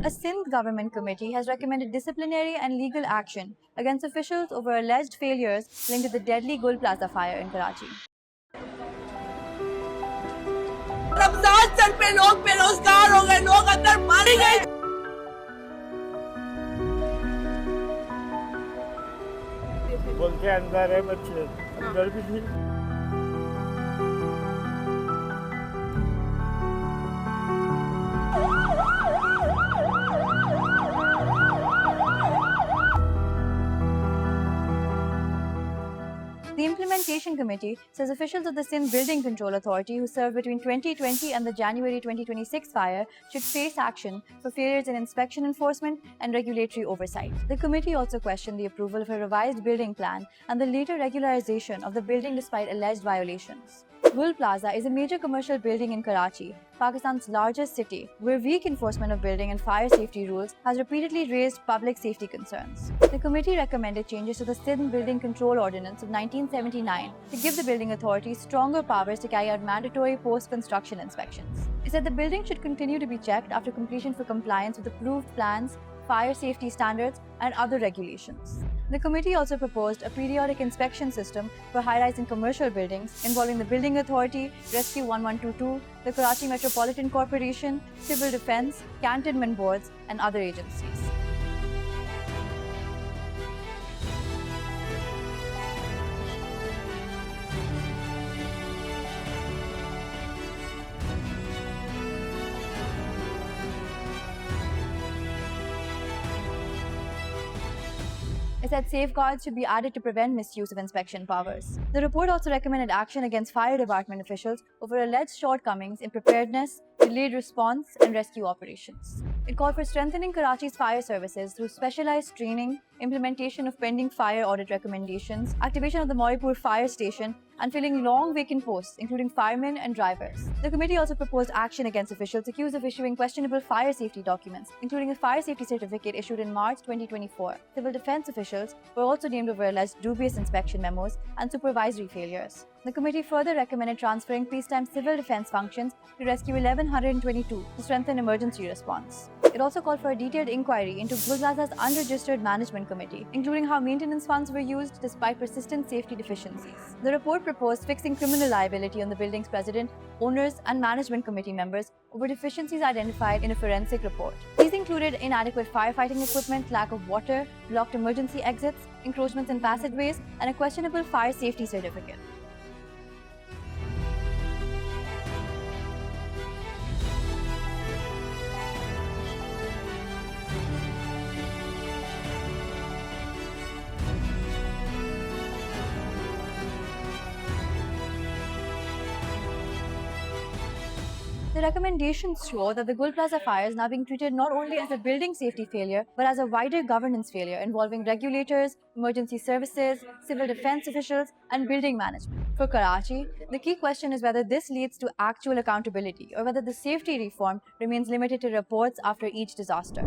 A Sindh government committee has recommended disciplinary and legal action against officials over alleged failures linked to the deadly Gul Plaza fire in Karachi. Ramzan sir पे लोग बेरोजगार हो गए, लोग अंदर मारे गए। बोलते अंदर है बच्चे, अंदर भी थी। The Implementation Committee says officials of the Sindh Building Control Authority who served between 2020 and the January 2026 fire should face action for failures in inspection enforcement and regulatory oversight. The committee also questioned the approval of a revised building plan and the later regularization of the building despite alleged violations. Gul Plaza is a major commercial building in Karachi, Pakistan's largest city, where weak enforcement of building and fire safety rules has repeatedly raised public safety concerns. The committee recommended changes to the Sindh Building Control Ordinance of 1979 to give the building authorities stronger powers to carry out mandatory post-construction inspections. It said the building should continue to be checked after completion for compliance with approved plans, fire safety standards, and other regulations. The committee also proposed a periodic inspection system for high-rise and commercial buildings involving the Building Authority, Rescue 1122, the Karachi Metropolitan Corporation, Civil Defence, Cantonment Boards, and other agencies. It said safeguards should be added to prevent misuse of inspection powers. The report also recommended action against fire department officials over alleged shortcomings in preparedness, delayed response, and rescue operations. It called for strengthening Karachi's fire services through specialized training, implementation of pending fire audit recommendations, activation of the Moripur fire station, and filling long vacant posts, including firemen and drivers. The committee also proposed action against officials accused of issuing questionable fire safety documents, including a fire safety certificate issued in March 2024. Civil defense officials were also named over alleged dubious inspection memos and supervisory failures. The committee further recommended transferring peacetime civil defense functions to Rescue 1122 to strengthen emergency response. It also called for a detailed inquiry into Gul Plaza's unregistered management committee, including how maintenance funds were used despite persistent safety deficiencies. The report proposed fixing criminal liability on the building's president, owners, and management committee members over deficiencies identified in a forensic report. These included inadequate firefighting equipment, lack of water, blocked emergency exits, encroachments in passageways, and a questionable fire safety certificate. The recommendations show that the Gul Plaza fire is now being treated not only as a building safety failure, but as a wider governance failure involving regulators, emergency services, civil defense officials, and building management. For Karachi, the key question is whether this leads to actual accountability or whether the safety reform remains limited to reports after each disaster.